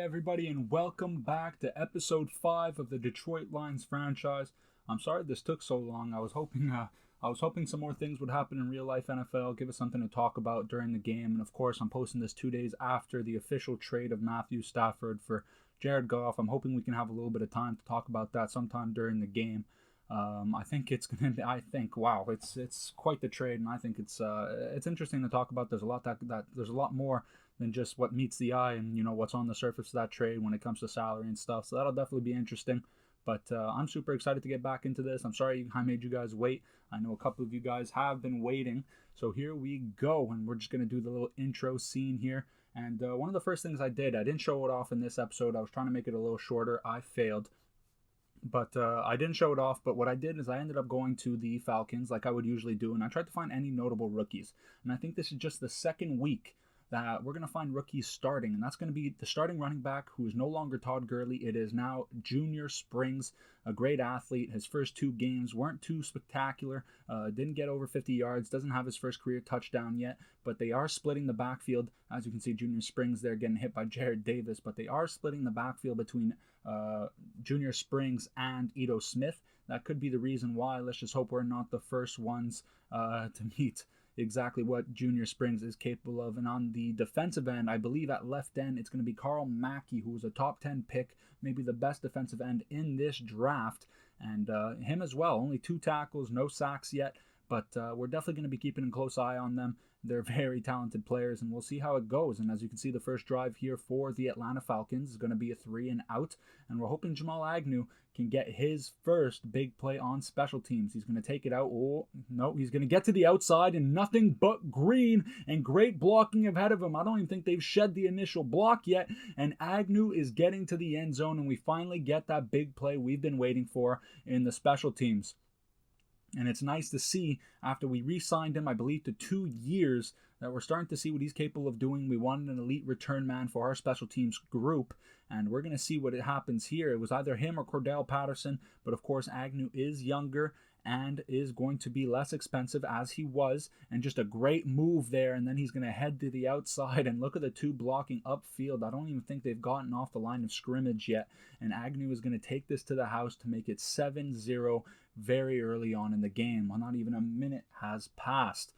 everybody, and welcome back to episode 5 of the Detroit Lions franchise. I'm sorry this took so long. I was hoping some more things would happen in real life NFL, give us something to talk about during the game, and of course, I'm posting this 2 days after the official trade of Matthew Stafford for Jared Goff. I'm hoping we can have a little bit of time to talk about that sometime during the game. I think it's gonna be. Wow, it's quite the trade, and I think it's interesting to talk about. There's a lot there's a lot more than just what meets the eye and what's on the surface of that trade when it comes to salary and stuff. So that'll definitely be interesting. But I'm super excited to get back into this. I'm sorry I made you guys wait. I know a couple of you guys have been waiting. So here we go, and we're just gonna do the little intro scene here. And one of the first things I didn't show it off in this episode. I was trying to make it a little shorter. I failed. But I didn't show it off. But what I did is I ended up going to the Falcons like I would usually do. And I tried to find any notable rookies. And I think this is just the second week that we're going to find rookies starting. And that's going to be the starting running back, who is no longer Todd Gurley. It is now Junior Springs, a great athlete. His first 2 games weren't too spectacular. Didn't get over 50 yards. Doesn't have his first career touchdown yet. But they are splitting the backfield. As you can see, Junior Springs there getting hit by Jared Davis. But they are splitting the backfield between Junior Springs and Ito Smith. That could be the reason why. Let's just hope we're not the first ones to meet exactly what Junior Springs is capable of. And on the defensive end, I believe at left end, it's going to be Carl Mackey, who was a top 10 pick, maybe the best defensive end in this draft. And him as well, only 2 tackles, no sacks yet. But we're definitely going to be keeping a close eye on them. They're very talented players, and we'll see how it goes. And as you can see, the first drive here for the Atlanta Falcons is going to be a 3-and-out. And we're hoping Jamal Agnew can get his first big play on special teams. He's going to take it out. Oh, no, he's going to get to the outside, and nothing but green and great blocking ahead of him. I don't even think they've shed the initial block yet. And Agnew is getting to the end zone, and we finally get that big play we've been waiting for in the special teams. And it's nice to see, after we re-signed him, I believe, to 2 years, that we're starting to see what he's capable of doing. We wanted an elite return man for our special teams group, and we're going to see what happens here. It was either him or Cordell Patterson, but of course Agnew is younger and is going to be less expensive, as he was, and just a great move there. And then he's going to head to the outside, and look at the 2 blocking upfield. I don't even think they've gotten off the line of scrimmage yet, and Agnew is going to take this to the house to make it 7-0 very early on in the game. Well, not even a minute has passed.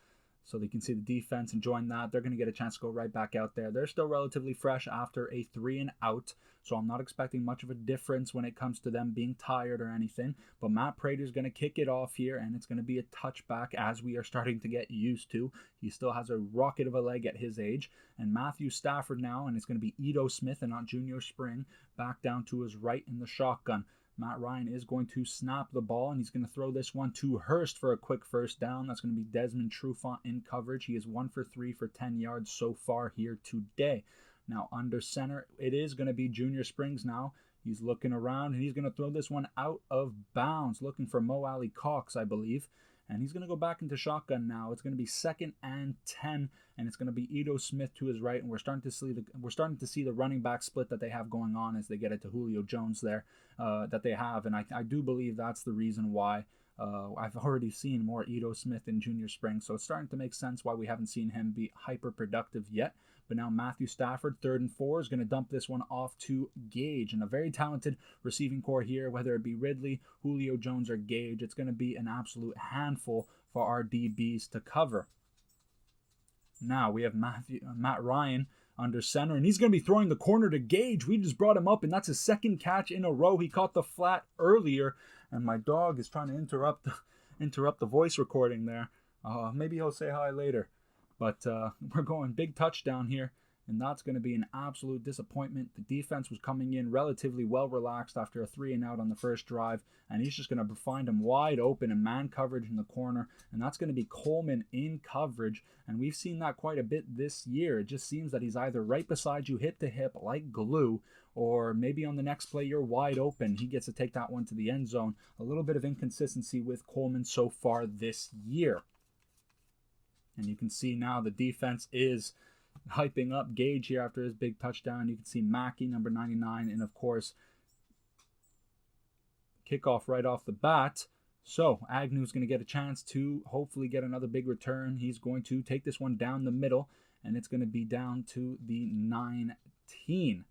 So you can see the defense enjoying that. They're going to get a chance to go right back out there. They're still relatively fresh after a 3-and-out, so I'm not expecting much of a difference when it comes to them being tired or anything. But Matt Prater's going to kick it off here, and it's going to be a touchback, as we are starting to get used to. He still has a rocket of a leg at his age. And Matthew Stafford now, and it's going to be Ito Smith and not Junior Spring, back down to his right in the shotgun. Matt Ryan is going to snap the ball, and he's going to throw this one to Hurst for a quick first down. That's going to be Desmond Trufant in coverage. He is 1 for 3 for 10 yards so far here today. Now, under center, it is going to be Junior Springs now. He's looking around, and he's going to throw this one out of bounds, looking for Mo Alley Cox, I believe. And he's going to go back into shotgun now. It's going to be 2nd and 10, and it's going to be Ito Smith to his right. And we're starting to see the running back split that they have going on as they get it to Julio Jones there that they have. And I do believe that's the reason why I've already seen more Ito Smith in Junior Spring. So it's starting to make sense why we haven't seen him be hyper productive yet. But now Matthew Stafford, 3rd and 4, is going to dump this one off to Gage. And a very talented receiving core here, whether it be Ridley, Julio Jones, or Gage. It's going to be an absolute handful for our DBs to cover. Now we have Matt Ryan under center, and he's going to be throwing the corner to Gage. We just brought him up, and that's his 2nd catch in a row. He caught the flat earlier, and my dog is trying to interrupt the voice recording there. Maybe he'll say hi later. But we're going big touchdown here, and that's going to be an absolute disappointment. The defense was coming in relatively well relaxed after a 3-and-out on the first drive, and he's just going to find him wide open in man coverage in the corner, and that's going to be Coleman in coverage. And we've seen that quite a bit this year. It just seems that he's either right beside you, hip to hip like glue, or maybe on the next play you're wide open. He gets to take that one to the end zone. A little bit of inconsistency with Coleman so far this year. And you can see now the defense is hyping up Gage here after his big touchdown. You can see Mackey, number 99, and of course, kickoff right off the bat. So Agnew's going to get a chance to hopefully get another big return. He's going to take this one down the middle, and it's going to be down to the 19.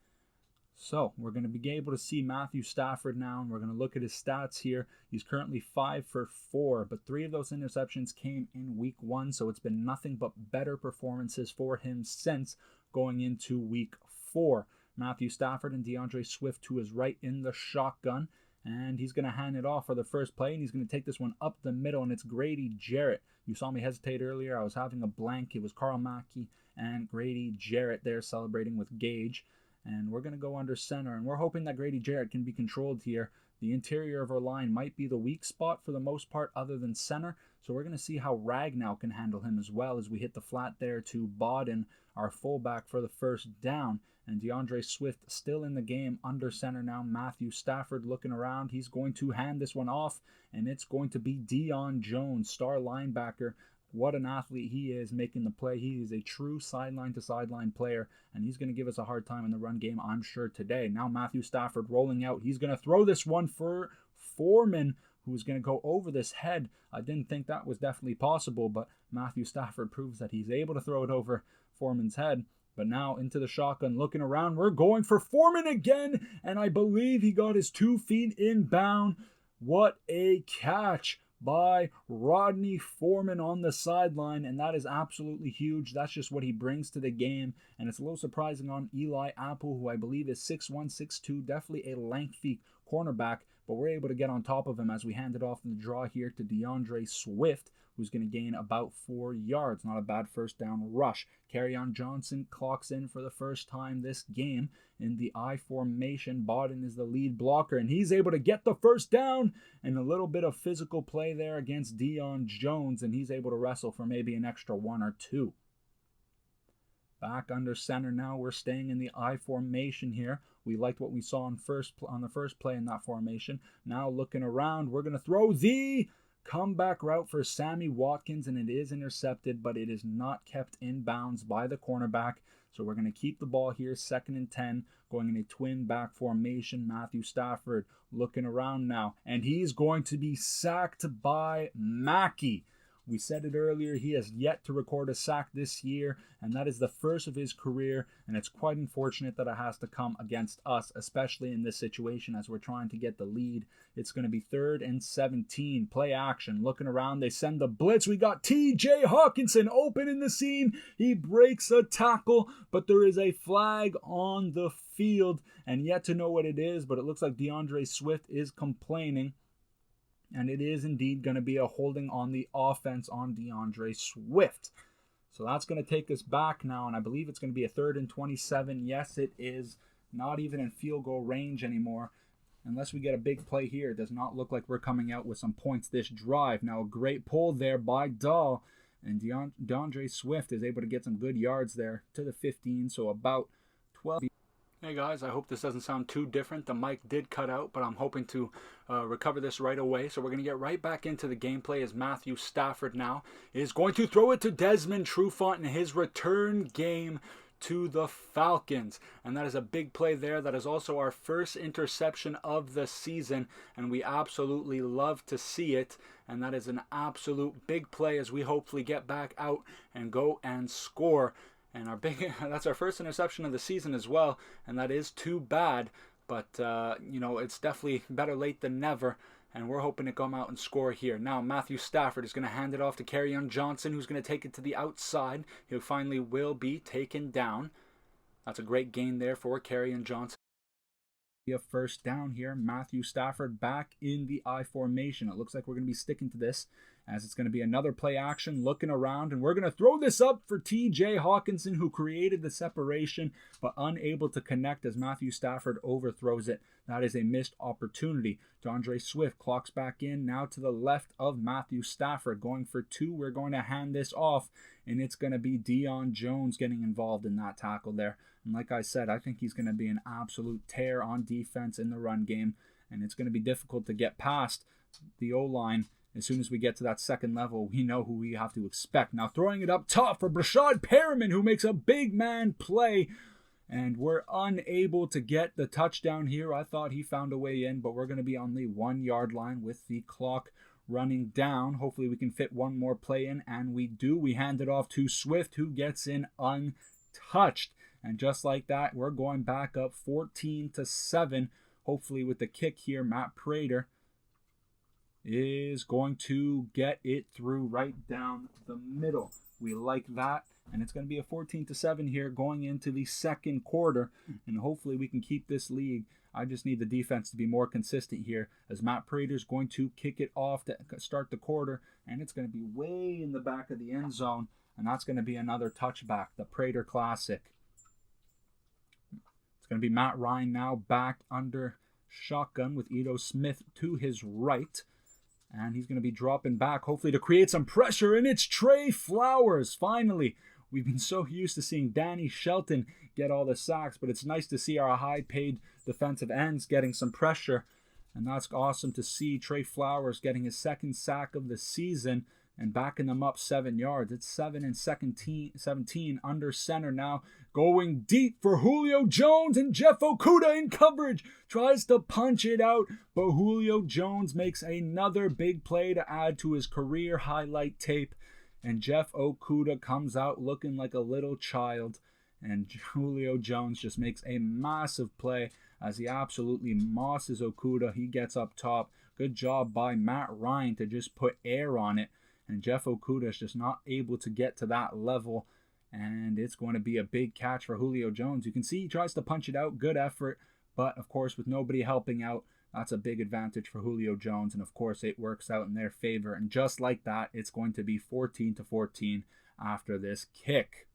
So we're going to be able to see Matthew Stafford now, and we're going to look at his stats here. He's currently 5 for 4, but 3 of those interceptions came in week 1, so it's been nothing but better performances for him since going into week 4. Matthew Stafford and DeAndre Swift to his right in the shotgun, and he's going to hand it off for the first play, and he's going to take this one up the middle, and it's Grady Jarrett. You saw me hesitate earlier. I was having a blank. It was Carl Mackey and Grady Jarrett there celebrating with Gage. And we're going to go under center, and we're hoping that Grady Jarrett can be controlled here. The interior of our line might be the weak spot for the most part other than center, so we're going to see how Ragnow can handle him as well as we hit the flat there to Bodden, our fullback, for the first down. And DeAndre Swift still in the game under center now. Matthew Stafford looking around. He's going to hand this one off, and it's going to be Deion Jones, star linebacker. What an athlete he is making the play. He is a true sideline-to-sideline player, and he's going to give us a hard time in the run game, I'm sure, today. Now Matthew Stafford rolling out. He's going to throw this one for Foreman, who's going to go over this head. I didn't think that was definitely possible, but Matthew Stafford proves that he's able to throw it over Foreman's head. But now into the shotgun, looking around. We're going for Foreman again, and I believe he got his 2 feet inbound. What a catch by Rodney Foreman on the sideline, and that is absolutely huge. That's just what he brings to the game, and it's a little surprising on Eli Apple, who I believe is 6'1", 6'2", definitely a lengthy cornerback, but we're able to get on top of him as we hand it off in the draw here to DeAndre Swift, who's going to gain about 4 yards. Not a bad first down rush. Kerryon Johnson clocks in for the first time this game in the I formation. Bodden is the lead blocker, and he's able to get the first down, and a little bit of physical play there against Deion Jones, and he's able to wrestle for maybe an extra 1 or 2. Back under center now. We're staying in the I formation here. We liked what we saw on the first play in that formation. Now looking around, we're going to throw the comeback route for Sammy Watkins, and it is intercepted, but it is not kept in bounds by the cornerback. So we're going to keep the ball here, 2nd and 10, going in a twin back formation. Matthew Stafford looking around now, and he's going to be sacked by Mackey. We said it earlier, he has yet to record a sack this year, and that is the first of his career, and it's quite unfortunate that it has to come against us, especially in this situation as we're trying to get the lead. It's going to be 3rd and 17, play action, looking around, they send the blitz. We got TJ Hawkinson open in the seam. He breaks a tackle, but there is a flag on the field, and yet to know what it is, but it looks like DeAndre Swift is complaining. And it is indeed going to be a holding on the offense on DeAndre Swift. So that's going to take us back now, and I believe it's going to be a 3rd and 27. Yes, it is not even in field goal range anymore. Unless we get a big play here, it does not look like we're coming out with some points this drive. Now, a great pull there by Dahl, and DeAndre Swift is able to get some good yards there to the 15, so about 12. Hey guys, I hope this doesn't sound too different. The mic did cut out, but I'm hoping to recover this right away. So we're going to get right back into the gameplay as Matthew Stafford now is going to throw it to Desmond Trufant in his return game to the Falcons. And that is a big play there. That is also our first interception of the season, and we absolutely love to see it. And that is an absolute big play as we hopefully get back out and go and score. And that's our first interception of the season as well, and that is too bad. But it's definitely better late than never, and we're hoping to come out and score here. Now Matthew Stafford is going to hand it off to Kerryon Johnson, who's going to take it to the outside. He finally will be taken down. That's a great gain there for Kerryon Johnson. A first down here. Matthew Stafford back in the I formation. It looks like we're going to be sticking to this, as it's going to be another play action, looking around, and we're going to throw this up for TJ Hawkinson, who created the separation but unable to connect as Matthew Stafford overthrows it. That is a missed opportunity. DeAndre Swift clocks back in now to the left of Matthew Stafford, going for 2. We're going to hand this off, and it's going to be Deion Jones getting involved in that tackle there. And like I said, I think he's going to be an absolute tear on defense in the run game, and it's going to be difficult to get past the O-line. As soon as we get to that second level, we know who we have to expect. Now throwing it up top for Brashad Perriman, who makes a big man play, and we're unable to get the touchdown here. I thought he found a way in, but we're going to be on the 1-yard line with the clock running down. Hopefully we can fit one more play in, and we do. We hand it off to Swift, who gets in untouched. And just like that, we're going back up 14-7. Hopefully with the kick here, Matt Prater is going to get it through right down the middle. We like that. And it's going to be a 14-7 here going into the second quarter. And hopefully we can keep this lead. I just need the defense to be more consistent here, as Matt Prater's going to kick it off to start the quarter. And it's going to be way in the back of the end zone. And that's going to be another touchback, the Prater Classic. It's going to be Matt Ryan now back under shotgun with Ito Smith to his right. And he's going to be dropping back, hopefully to create some pressure. And it's Trey Flowers, finally. We've been so used to seeing Danny Shelton get all the sacks, but it's nice to see our high-paid defensive ends getting some pressure. And that's awesome to see Trey Flowers getting his second sack of the season and backing them up 7 yards. It's 7 and 17 under center now. Going deep for Julio Jones, and Jeff Okudah in coverage tries to punch it out, but Julio Jones makes another big play to add to his career highlight tape. And Jeff Okudah comes out looking like a little child. And Julio Jones just makes a massive play as he absolutely mosses Okudah. He gets up top. Good job by Matt Ryan to just put air on it. And Jeff Okudah is just not able to get to that level. And it's going to be a big catch for Julio Jones. You can see he tries to punch it out. Good effort. But, of course, with nobody helping out, that's a big advantage for Julio Jones, and of course it works out in their favor. And just like that, it's going to be 14-14 after this kick.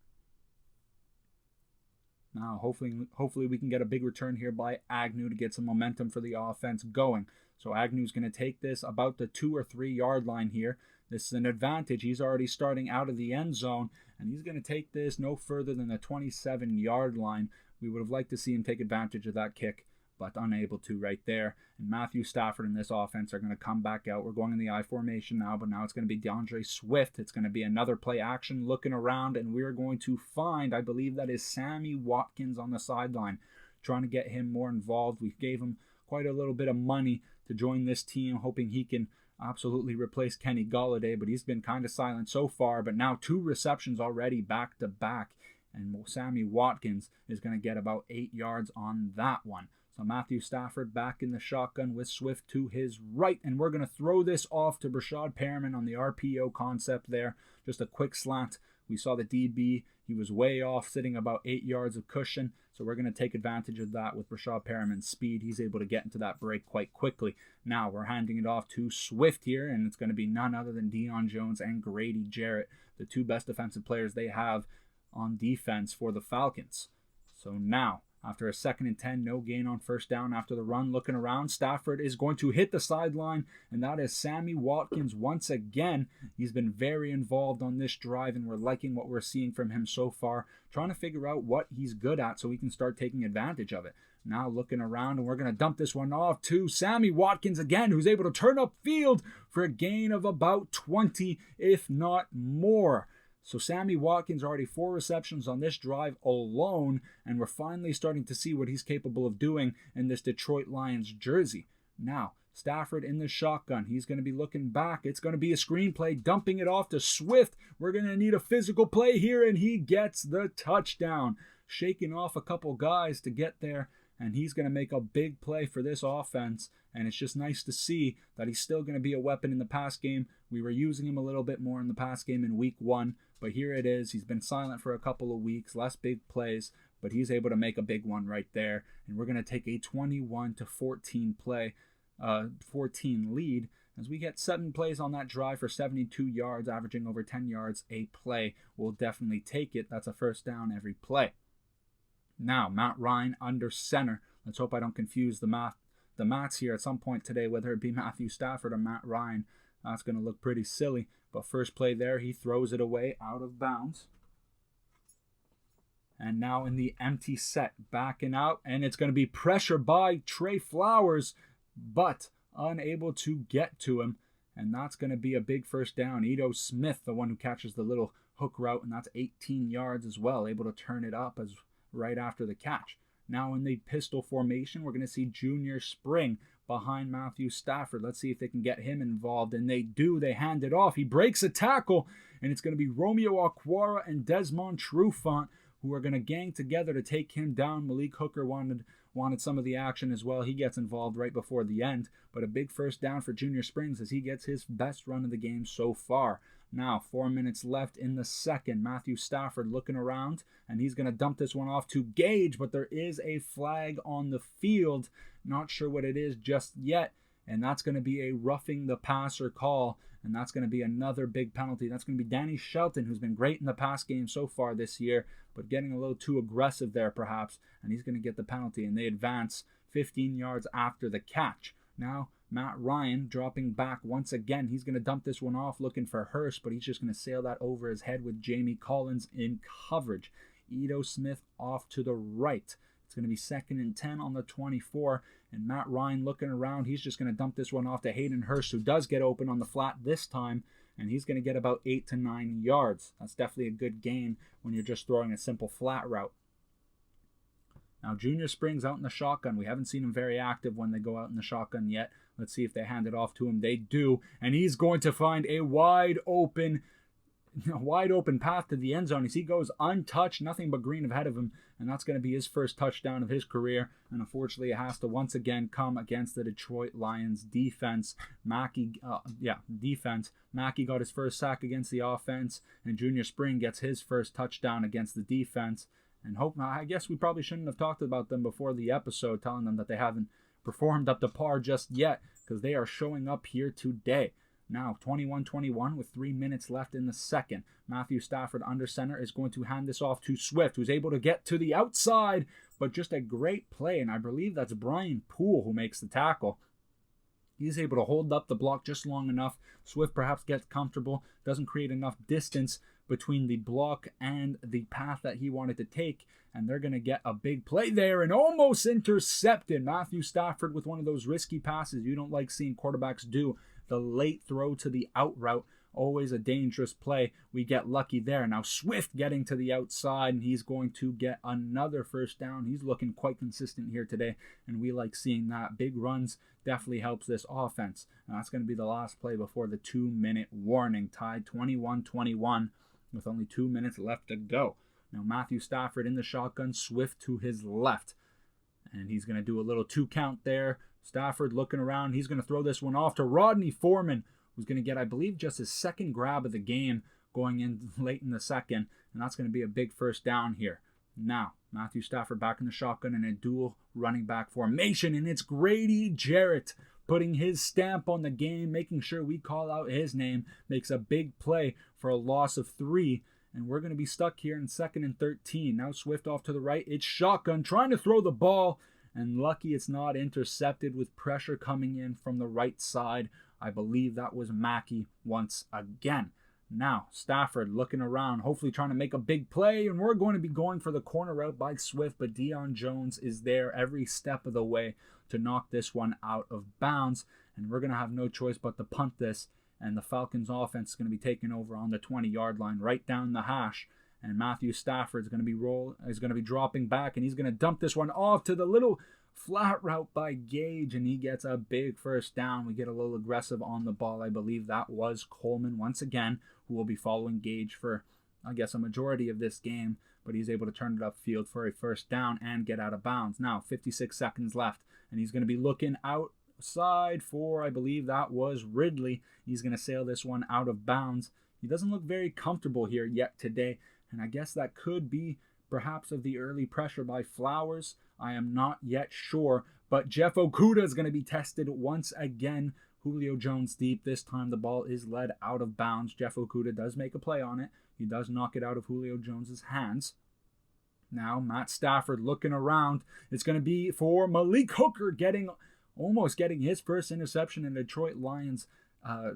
Now, hopefully we can get a big return here by Agnew to get some momentum for the offense going. So Agnew's going to take this about the 2 or 3 yard line here. This is an advantage. He's already starting out of the end zone, and he's going to take this no further than the 27 yard line. We would have liked to see him take advantage of that kick, but unable to right there. And Matthew Stafford and this offense are going to come back out. We're going in the I formation now, but now it's going to be DeAndre Swift. It's going to be another play action looking around, and we're going to find, I believe that is Sammy Watkins on the sideline, trying to get him more involved. We gave him quite a little bit of money to join this team, hoping he can absolutely replace Kenny Golladay, but he's been kind of silent so far. But now 2 receptions already back to back, and Sammy Watkins is going to get about 8 yards on that one. So Matthew Stafford back in the shotgun with Swift to his right. And we're going to throw this off to Brashad Perriman on the RPO concept there. Just a quick slant. We saw the DB. He was way off, sitting about 8 yards of cushion. So we're going to take advantage of that with Brashad Perriman's speed. He's able to get into that break quite quickly. Now we're handing it off to Swift here. And it's going to be none other than Deion Jones and Grady Jarrett, the 2 best defensive players they have on defense for the Falcons. So now, after a 2nd and 10, no gain on first down after the run, looking around, Stafford is going to hit the sideline, and that is Sammy Watkins once again. He's been very involved on this drive, and we're liking what we're seeing from him so far, trying to figure out what he's good at so we can start taking advantage of it. Now looking around, and we're going to dump this one off to Sammy Watkins again, who's able to turn up field for a gain of about 20, if not more. So Sammy Watkins already 4 receptions on this drive alone, and we're finally starting to see what he's capable of doing in this Detroit Lions jersey. Now, Stafford in the shotgun. He's going to be looking back. It's going to be a screenplay, dumping it off to Swift. We're going to need a physical play here, and he gets the touchdown. Shaking off a couple guys to get there, and he's going to make a big play for this offense. And it's just nice to see that he's still going to be a weapon in the pass game. We were using him a little bit more in the pass game in week 1, but here it is. He's been silent for a couple of weeks, less big plays, but he's able to make a big one right there. And we're going to take a 21-14 play, 14 lead, as we get 7 plays on that drive for 72 yards, averaging over 10 yards a play. We'll definitely take it. That's a first down every play. Now, Matt Ryan under center. Let's hope I don't confuse the Matts here at some point today, whether it be Matthew Stafford or Matt Ryan. That's going to look pretty silly. But first play there, he throws it away out of bounds. And now in the empty set, backing out. And it's going to be pressure by Trey Flowers, but unable to get to him. And that's going to be a big first down. Ito Smith, the one who catches the little hook route, and that's 18 yards as well, able to turn it up as right after the catch. Now in the pistol formation, we're going to see Junior Spring behind Matthew Stafford. Let's see if they can get him involved. And they do. They hand it off. He breaks a tackle, and it's going to be Romeo Okwara and Desmond Trufant who are going to gang together to take him down. Malik Hooker wanted some of the action as well. He gets involved right before the end, but a big first down for Junior Springs as he gets his best run of the game so far. Now, 4 minutes left in the second. Matthew Stafford looking around, and he's going to dump this one off to Gage, but there is a flag on the field. Not sure what it is just yet, and that's going to be a roughing the passer call, and that's going to be another big penalty. That's going to be Danny Shelton, who's been great in the pass game so far this year, but getting a little too aggressive there perhaps, and he's going to get the penalty, and they advance 15 yards after the catch. Now, Matt Ryan dropping back once again. He's going to dump this one off looking for Hurst, but he's just going to sail that over his head with Jamie Collins in coverage. Edo Smith off to the right. It's going to be 2nd and 10 on the 24, and Matt Ryan looking around. He's just going to dump this one off to Hayden Hurst, who does get open on the flat this time, and he's going to get about 8 to 9 yards. That's definitely a good gain when you're just throwing a simple flat route. Now, Junior Springs out in the shotgun. We haven't seen him very active when they go out in the shotgun yet. Let's see if they hand it off to him. They do, and he's going to find a wide open path to the end zone as he goes untouched, nothing but green ahead of him, and that's going to be his first touchdown of his career. And unfortunately, it has to once again come against the Detroit Lions defense. Mackey got his first sack against the offense, and Junior Spring gets his first touchdown against the defense. And I guess we probably shouldn't have talked about them before the episode, telling them that they haven't performed up to par just yet, because they are showing up here today. Now, 21-21 with 3 minutes left in the second. Matthew Stafford under center is going to hand this off to Swift, who's able to get to the outside, but just a great play, and I believe that's Brian Poole who makes the tackle. He's able to hold up the block just long enough. Swift perhaps gets comfortable, doesn't create enough distance between the block and the path that he wanted to take, and they're going to get a big play there and almost intercepted. Matthew Stafford with one of those risky passes you don't like seeing quarterbacks do. The late throw to the out route, always a dangerous play. We get lucky there. Now Swift getting to the outside, and he's going to get another first down. He's looking quite consistent here today, and we like seeing that. Big runs definitely helps this offense. And that's going to be the last play before the 2-minute warning. Tied 21-21 with only 2 minutes left to go. Now Matthew Stafford in the shotgun, Swift to his left, and he's going to do a little 2 count there. Stafford looking around. He's going to throw this one off to Rodney Foreman, who's going to get, I believe, just his second grab of the game going in late in the second, and that's going to be a big first down here. Now, Matthew Stafford back in the shotgun in a dual running back formation, and it's Grady Jarrett putting his stamp on the game, making sure we call out his name, makes a big play for a loss of 3, and we're going to be stuck here in 2nd and 13. Now Swift off to the right. It's shotgun trying to throw the ball, and lucky it's not intercepted with pressure coming in from the right side. I believe that was Mackey once again. Now, Stafford looking around, hopefully trying to make a big play, and we're going to be going for the corner route by Swift, but Deion Jones is there every step of the way to knock this one out of bounds, and we're going to have no choice but to punt this, and the Falcons offense is going to be taking over on the 20-yard line, right down the hash. And Matthew Stafford is going to be dropping back, and he's going to dump this one off to the little flat route by Gage, and he gets a big first down. We get a little aggressive on the ball. I believe that was Coleman once again, who will be following Gage for, I guess, a majority of this game, but he's able to turn it upfield for a first down and get out of bounds. Now, 56 seconds left, and he's going to be looking outside for, I believe that was Ridley. He's going to sail this one out of bounds. He doesn't look very comfortable here yet today, and I guess that could be perhaps of the early pressure by Flowers. I am not yet sure, but Jeff Okudah is going to be tested once again. Julio Jones deep. This time the ball is led out of bounds. Jeff Okudah does make a play on it. He does knock it out of Julio Jones's hands. Now Matt Stafford looking around. It's going to be for Malik Hooker almost getting his first interception in Detroit Lions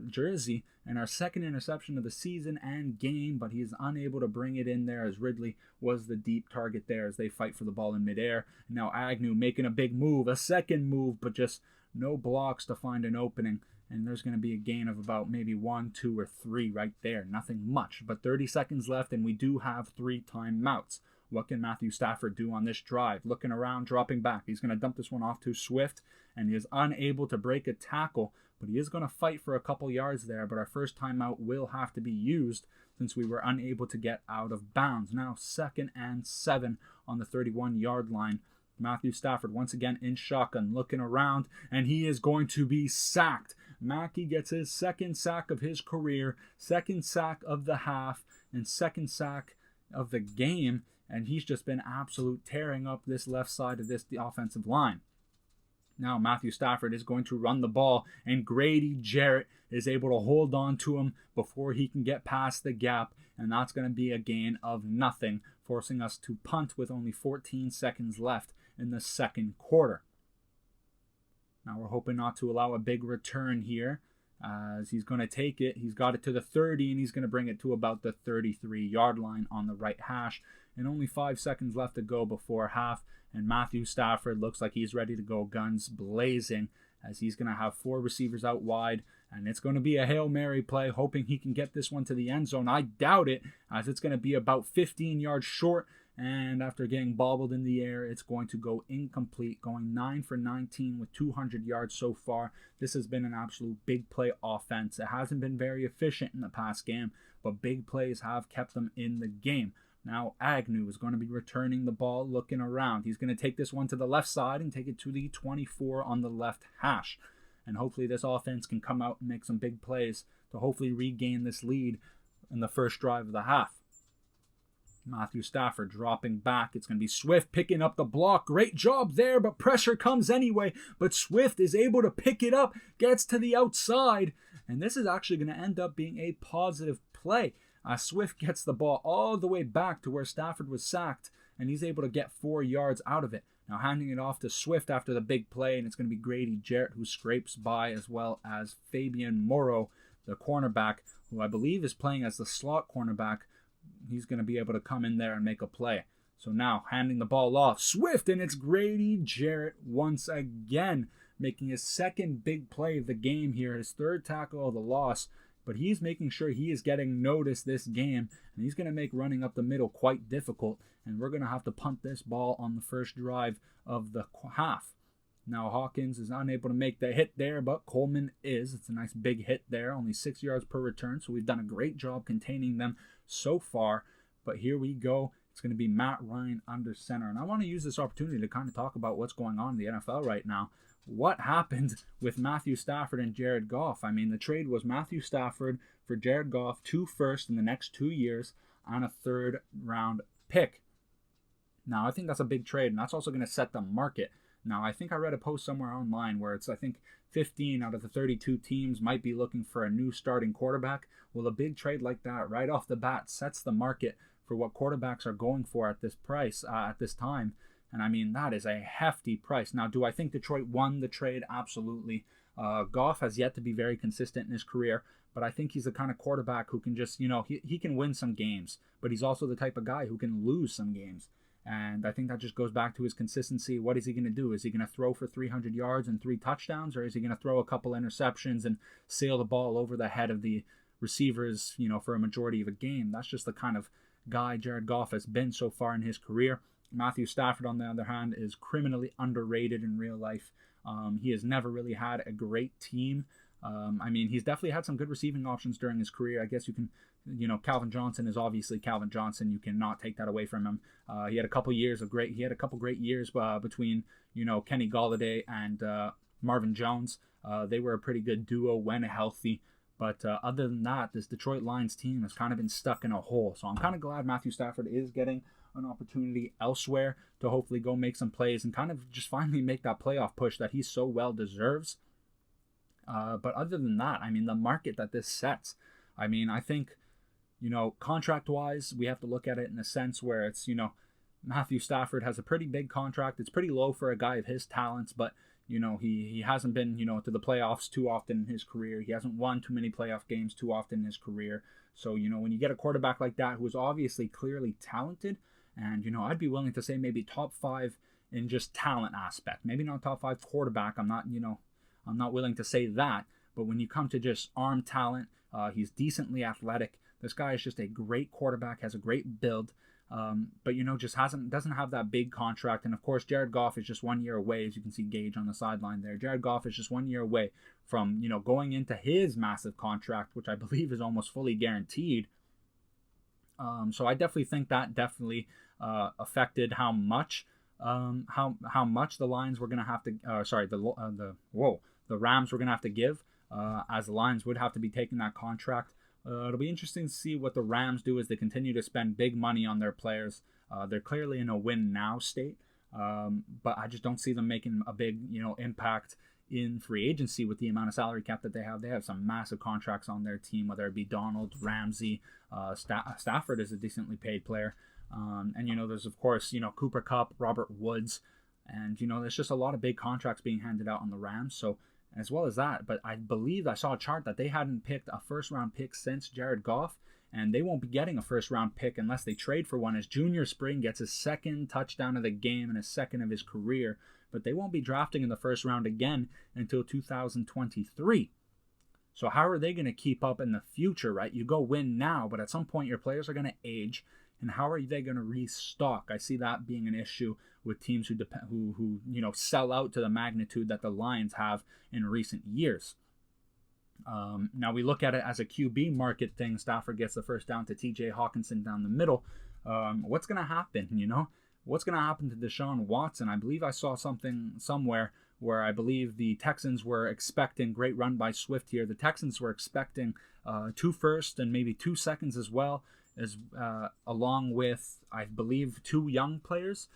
jersey, and our second interception of the season and game, but he is unable to bring it in there as Ridley was the deep target there as they fight for the ball in midair. Now Agnew making a big move, a second move, but just no blocks to find an opening, and there's going to be a gain of about maybe 1, 2, or 3 right there. Nothing much, but 30 seconds left, and we do have 3 timeouts. What can Matthew Stafford do on this drive? Looking around, dropping back. He's going to dump this one off to Swift, and he is unable to break a tackle, but he is going to fight for a couple yards there, but our first timeout will have to be used. since we were unable to get out of bounds. Now 2nd and 7 on the 31-yard line. Matthew Stafford once again in shotgun, looking around, and he is going to be sacked. Mackey gets his 2nd sack of his career, 2nd sack of the half, and 2nd sack of the game, and he's just been absolute tearing up this left side of the offensive line. Now Matthew Stafford is going to run the ball, and Grady Jarrett is able to hold on to him before he can get past the gap, and that's going to be a gain of nothing, forcing us to punt with only 14 seconds left in the 2nd quarter. Now we're hoping not to allow a big return here, as he's going to take it. He's got it to the 30, and he's going to bring it to about the 33-yard line on the right hash, and only 5 seconds left to go before half. And Matthew Stafford looks like he's ready to go guns blazing, as he's going to have 4 receivers out wide, and it's going to be a Hail Mary play, hoping he can get this one to the end zone. I doubt it, as it's going to be about 15 yards short, and after getting bobbled in the air, it's going to go incomplete, going 9 for 19 with 200 yards so far. This has been an absolute big play offense. It hasn't been very efficient in the past game, but big plays have kept them in the game. Now Agnew is going to be returning the ball, looking around. He's going to take this one to the left side and take it to the 24 on the left hash. And hopefully this offense can come out and make some big plays to hopefully regain this lead in the first drive of the half. Matthew Stafford dropping back. It's going to be Swift picking up the block. Great job there, but pressure comes anyway. But Swift is able to pick it up, gets to the outside, and this is actually going to end up being a positive play. Swift gets the ball all the way back to where Stafford was sacked, and he's able to get 4 yards out of it. Now handing it off to Swift after the big play, and it's going to be Grady Jarrett who scrapes by, as well as Fabian Morrow, the cornerback, who I believe is playing as the slot cornerback. He's going to be able to come in there and make a play. So now handing the ball off, Swift, and it's Grady Jarrett once again, making his 2nd big play of the game here, his 3rd tackle of the loss. But he's making sure he is getting noticed this game, and he's going to make running up the middle quite difficult, and we're going to have to punt this ball on the first drive of the half. Now Hawkins is unable to make the hit there, but Coleman is. It's a nice big hit there, only 6 yards per return, so we've done a great job containing them so far. But here we go. It's going to be Matt Ryan under center, and I want to use this opportunity to kind of talk about what's going on in the NFL right now. What happened with Matthew Stafford and Jared Goff? I mean, the trade was Matthew Stafford for Jared Goff, 2 firsts in the next 2 years, and a 3rd round pick. Now, I think that's a big trade, and that's also going to set the market. Now, I think I read a post somewhere online where it's, I think, 15 out of the 32 teams might be looking for a new starting quarterback. Well, a big trade like that right off the bat sets the market for what quarterbacks are going for at this price, at this time. And I mean, that is a hefty price. Now, do I think Detroit won the trade? Absolutely. Goff has yet to be very consistent in his career, but I think he's the kind of quarterback who can just, he can win some games, but he's also the type of guy who can lose some games. And I think that just goes back to his consistency. What is he going to do? Is he going to throw for 300 yards and 3 touchdowns, or is he going to throw a couple interceptions and sail the ball over the head of the receivers, for a majority of a game? That's just the kind of guy Jared Goff has been so far in his career. Matthew Stafford, on the other hand, is criminally underrated in real life. He has never really had a great team. I mean, he's definitely had some good receiving options during his career. I guess you can, Calvin Johnson is obviously Calvin Johnson. You cannot take that away from him. He had a couple great years between, Kenny Golladay and Marvin Jones. They were a pretty good duo when healthy. But other than that, this Detroit Lions team has kind of been stuck in a hole. So I'm kind of glad Matthew Stafford is getting an opportunity elsewhere to hopefully go make some plays and kind of just finally make that playoff push that he so well deserves. But other than that, I mean, the market that this sets, I mean, I think, contract-wise, we have to look at it in a sense where it's, Matthew Stafford has a pretty big contract. It's pretty low for a guy of his talents, but, he hasn't been, to the playoffs too often in his career. He hasn't won too many playoff games too often in his career. So, when you get a quarterback like that who is obviously clearly talented, and, I'd be willing to say maybe top 5 in just talent aspect. Maybe not top 5 quarterback. I'm not willing to say that. But when you come to just arm talent, he's decently athletic. This guy is just a great quarterback, has a great build. But, just doesn't have that big contract. And, of course, Jared Goff is just 1 year away, as you can see Gage on the sideline there. Jared Goff is just 1 year away from, going into his massive contract, which I believe is almost fully guaranteed. So I definitely think that definitely affected how much the Lions were going to have to the Rams were going to have to give, as the Lions would have to be taking that contract. It'll be interesting to see what the Rams do as they continue to spend big money on their players. They're clearly in a win now state, but I just don't see them making a big impact in free agency with the amount of salary cap that they have. They have some massive contracts on their team, whether it be Donald, Ramsey, Stafford is a decently paid player. And there's of course Cooper Kupp, Robert Woods, and there's just a lot of big contracts being handed out on the Rams. So as well as that, but I believe I saw a chart that they hadn't picked a first round pick since Jared Goff, and they won't be getting a first round pick unless they trade for one, as Junior Spring gets his second touchdown of the game and his second of his career. But they won't be drafting in the first round again until 2023. So how are they going to keep up in the future, right? You go win now, but at some point your players are going to age, and how are they going to restock? I see that being an issue with teams who sell out to the magnitude that the Lions have in recent years. Now we look at it as a QB market thing. Stafford gets the first down to TJ Hawkinson down the middle. What's going to happen, What's going to happen to Deshaun Watson? I believe I saw something somewhere where I believe the Texans were expecting, great run by Swift here, the Texans were expecting 2 firsts and maybe 2 seconds as well, as along with, I believe, 2 young players.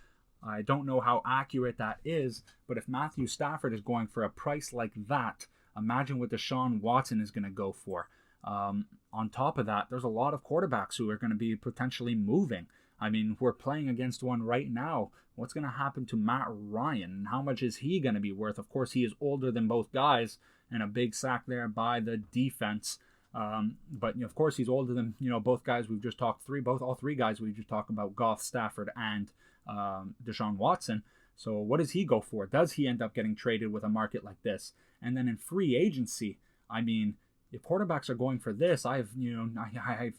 I don't know how accurate that is, but if Matthew Stafford is going for a price like that, imagine what Deshaun Watson is going to go for. On top of that, there's a lot of quarterbacks who are going to be potentially moving. I mean, we're playing against one right now. What's going to happen to Matt Ryan? How much is he going to be worth? Of course, he is older than both guys, and a big sack there by the defense. But of course, he's older than both guys we've just talked all three guys we've just talked about: Goff, Stafford, and Deshaun Watson. So what does he go for? Does he end up getting traded with a market like this? And then in free agency, I mean, if quarterbacks are going for this, I have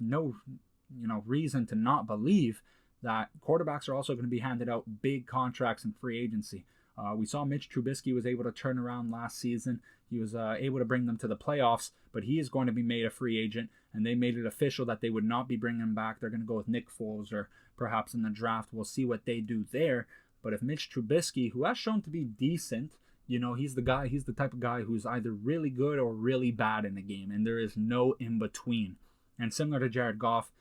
no reason to not believe that quarterbacks are also going to be handed out big contracts in free agency. We saw Mitch Trubisky was able to turn around last season. He was able to bring them to the playoffs, but he is going to be made a free agent, and they made it official that they would not be bringing him back. They're going to go with Nick Foles, or perhaps in the draft. We'll see what they do there. But if Mitch Trubisky, who has shown to be decent, he's the type of guy who's either really good or really bad in the game, and there is no in between. And similar to Jared Goff,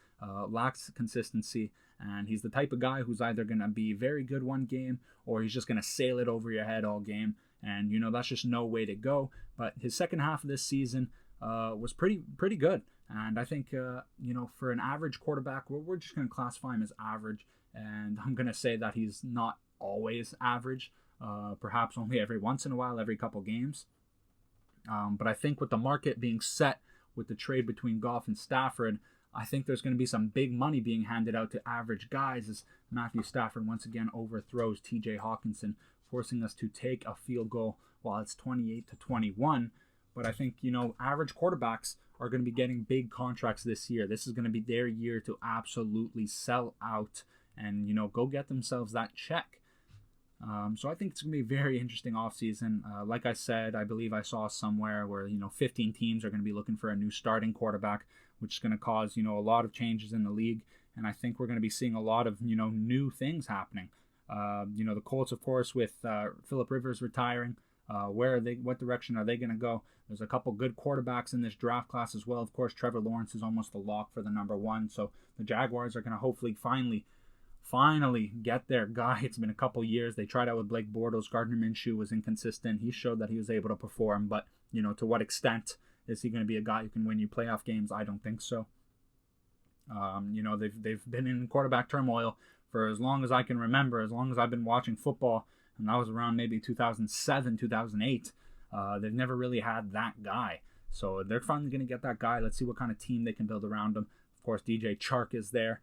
lacks consistency, and he's the type of guy who's either going to be very good one game, or he's just going to sail it over your head all game, and that's just no way to go. But his second half of this season was pretty good, and I think for an average quarterback, we're just going to classify him as average, and I'm going to say that he's not always average, perhaps only every once in a while, every couple games. But I think with the market being set with the trade between Goff and Stafford, I think there's going to be some big money being handed out to average guys as Matthew Stafford once again overthrows TJ Hawkinson, forcing us to take a field goal while it's 28-21. But I think, average quarterbacks are going to be getting big contracts this year. This is going to be their year to absolutely sell out and, go get themselves that check. So I think it's going to be a very interesting offseason. Like I said, I believe I saw somewhere where, 15 teams are going to be looking for a new starting quarterback, which is going to cause, a lot of changes in the league. And I think we're going to be seeing a lot of, new things happening. The Colts, of course, with Phillip Rivers retiring, what direction are they going to go? There's a couple good quarterbacks in this draft class as well. Of course, Trevor Lawrence is almost a lock for the number 1. So the Jaguars are going to hopefully finally get their guy. It's been a couple years. They tried out with Blake Bortles. Gardner Minshew was inconsistent. He showed that he was able to perform, but to what extent is he going to be a guy who can win you playoff games? I don't think so. They've been in quarterback turmoil for as long as I can remember, as long as I've been watching football, and that was around maybe 2007, 2008. They've never really had that guy. So they're finally going to get that guy. Let's see what kind of team they can build around him. Of course, DJ Chark is there.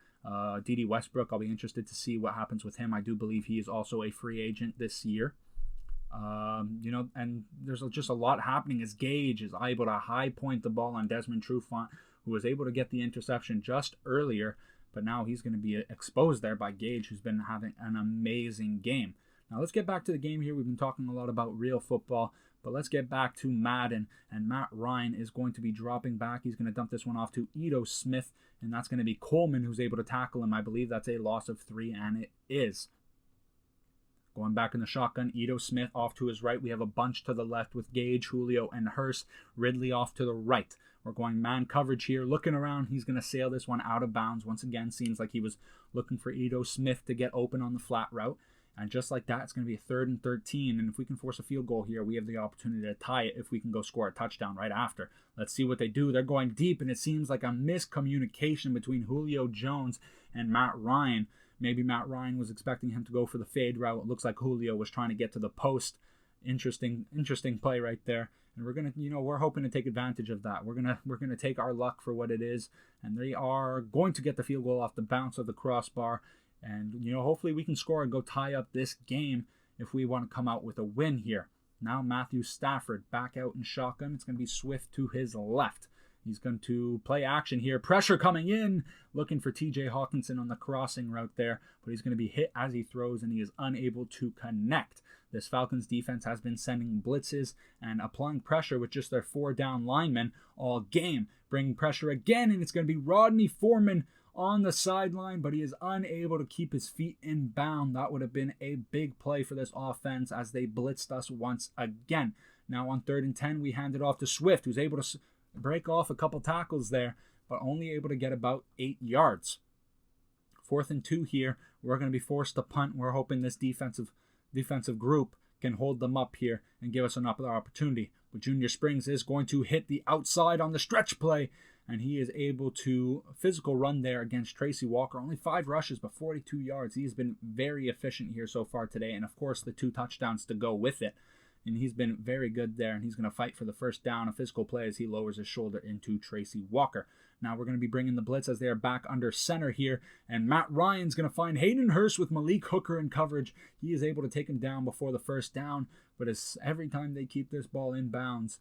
D.D. Westbrook, I'll be interested to see what happens with him. I do believe he is also a free agent this year. And there's just a lot happening as Gage is able to high point the ball on Desmond Trufant, who was able to get the interception just earlier, but now he's going to be exposed there by Gage, who's been having an amazing game. Now let's get back to the game here. We've been talking a lot about real football, but let's get back to Madden. And Matt Ryan is going to be dropping back. He's going to dump this one off to Ito Smith, and that's going to be Coleman who's able to tackle him. I believe that's a loss of 3, and it is. Going back in the shotgun, Ito Smith off to his right. We have a bunch to the left with Gage, Julio, and Hurst. Ridley off to the right. We're going man coverage here. Looking around, he's going to sail this one out of bounds. Once again, seems like he was looking for Ito Smith to get open on the flat route. And just like that, it's going to be a 3rd and 13. And if we can force a field goal here, we have the opportunity to tie it if we can go score a touchdown right after. Let's see what they do. They're going deep, and it seems like a miscommunication between Julio Jones and Matt Ryan. Maybe Matt Ryan was expecting him to go for the fade route. It looks like Julio was trying to get to the post. Interesting play right there. And we're gonna, we're hoping to take advantage of that. We're gonna take our luck for what it is, and they are going to get the field goal off the bounce of the crossbar. And hopefully we can score and go tie up this game if we want to come out with a win here. Now Matthew Stafford back out in shotgun. It's going to be Swift to his left. He's going to play action here. Pressure coming in. Looking for TJ Hawkinson on the crossing route there. But he's going to be hit as he throws, and he is unable to connect. This Falcons defense has been sending blitzes and applying pressure with just their 4 down linemen all game. Bringing pressure again, and it's going to be Rodney Foreman on the sideline, but he is unable to keep his feet in bound. That would have been a big play for this offense as they blitzed us once again. Now on 3rd and 10, we hand it off to Swift, who's able to break off a couple tackles there, but only able to get about 8 yards. 4th and 2 here. We're going to be forced to punt. We're hoping this defensive group can hold them up here and give us another opportunity. But Junior Springs is going to hit the outside on the stretch play, and he is able to physical run there against Tracy Walker. Only 5 rushes, but 42 yards. He has been very efficient here so far today, and of course the 2 touchdowns to go with it. And he's been very good there, and he's going to fight for the first down, a physical play as he lowers his shoulder into Tracy Walker. Now we're going to be bringing the blitz as they are back under center here, and Matt Ryan's going to find Hayden Hurst with Malik Hooker in coverage. He is able to take him down before the first down, but every time they keep this ball in bounds,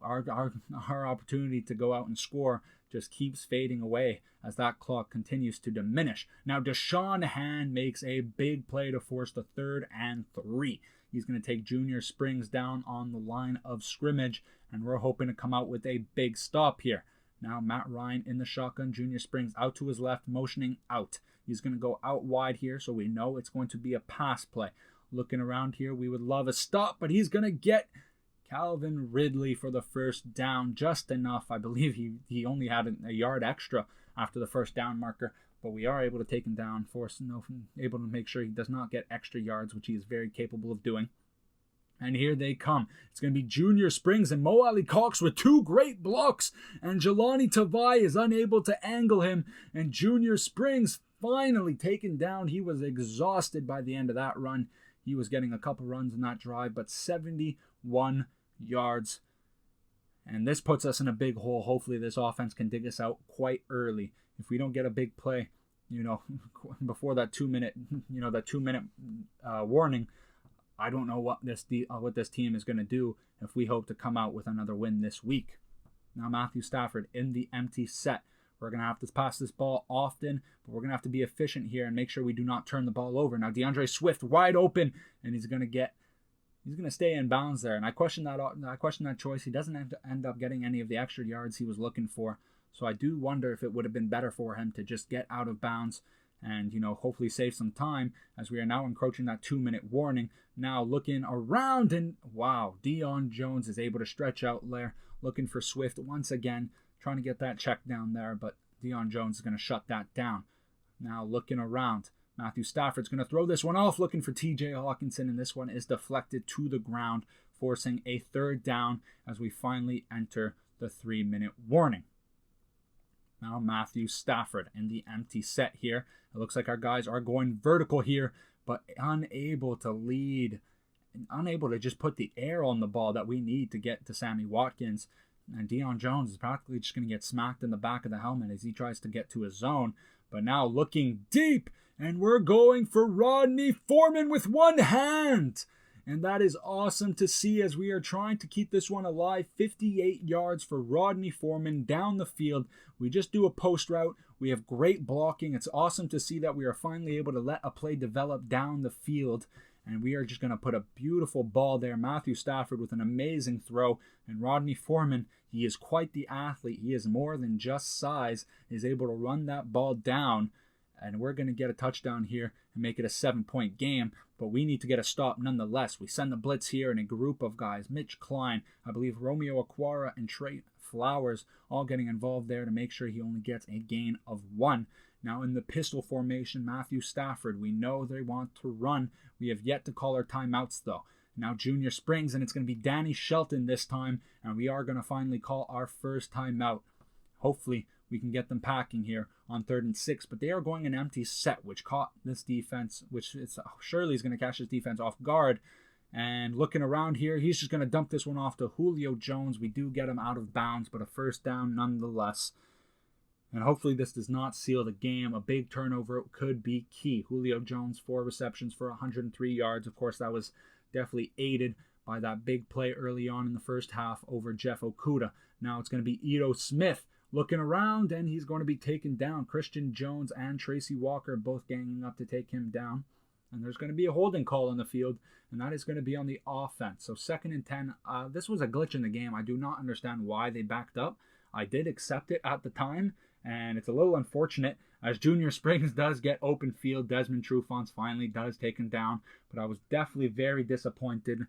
our opportunity to go out and score just keeps fading away as that clock continues to diminish. Now Deshaun Hand makes a big play to force the 3rd and 3. He's going to take Junior Springs down on the line of scrimmage, and we're hoping to come out with a big stop here. Now Matt Ryan in the shotgun, Junior Springs out to his left, motioning out. He's going to go out wide here, so we know it's going to be a pass play. Looking around here, we would love a stop, but he's going to get Calvin Ridley for the first down, just enough. I believe he only had a yard extra after the first down marker, but we are able to take him down, able to make sure he does not get extra yards, which he is very capable of doing. And here they come. It's going to be Junior Springs and Mo Ali Cox with 2 great blocks, and Jelani Tavai is unable to angle him, and Junior Springs finally taken down. He was exhausted by the end of that run. He was getting a couple runs in that drive, but 71 yards. And this puts us in a big hole. Hopefully this offense can dig us out quite early. If we don't get a big play, before that 2-minute, warning, I don't know what this team is going to do if we hope to come out with another win this week. Now Matthew Stafford in the empty set. We're going to have to pass this ball often, but we're going to have to be efficient here and make sure we do not turn the ball over. Now DeAndre Swift wide open, and he's going to stay in bounds there. And I question that choice. He doesn't end up getting any of the extra yards he was looking for. So I do wonder if it would have been better for him to just get out of bounds and, hopefully save some time as we are now encroaching that 2-minute warning. Now looking around, and wow, Deion Jones is able to stretch out there, looking for Swift once again, trying to get that check down there, but Deion Jones is going to shut that down. Now looking around, Matthew Stafford's going to throw this one off, looking for TJ Hawkinson, and this one is deflected to the ground, forcing a 3rd down as we finally enter the 3-minute warning. Now Matthew Stafford in the empty set here. It looks like our guys are going vertical here, but unable to lead, and unable to just put the air on the ball that we need to get to Sammy Watkins. And Deion Jones is practically just going to get smacked in the back of the helmet as he tries to get to his zone. But now looking deep, and we're going for Rodney Foreman with one hand. And that is awesome to see as we are trying to keep this one alive. 58 yards for Rodney Foreman down the field. We just do a post route. We have great blocking. It's awesome to see that we are finally able to let a play develop down the field. and we are just going to put a beautiful ball there. Matthew Stafford with an amazing throw, and Rodney Foreman, he is quite the athlete. He is more than just size, is able to run that ball down, and we're going to get a touchdown here and make it a 7-point game, but we need to get a stop nonetheless. We send the blitz here, and a group of guys, Mitch Klein, I believe Romeo Aquara, and Trey Flowers, all getting involved there to make sure he only gets a gain of 1. Now in the pistol formation, Matthew Stafford, we know they want to run. We have yet to call our timeouts though. Now Junior Springs, and it's going to be Danny Shelton this time, and we are going to finally call our first timeout. Hopefully we can get them packing here on 3rd and 6, but they are going an empty set, which caught this defense, which is, surely is going to catch this defense off guard. And looking around here, he's just going to dump this one off to Julio Jones. We do get him out of bounds, but a first down nonetheless. And hopefully this does not seal the game. A big turnover could be key. Julio Jones, 4 receptions for 103 yards. Of course, that was definitely aided by that big play early on in the first half over Jeff Okudah. Now it's going to be Ito Smith looking around, and he's going to be taken down. Christian Jones and Tracy Walker both ganging up to take him down. And there's going to be a holding call on the field, and that is going to be on the offense. So 2nd and 10. This was a glitch in the game. I do not understand why they backed up. I did accept it at the time, and it's a little unfortunate as Junior Springs does get open field. Desmond Trufant finally does take him down, but I was definitely very disappointed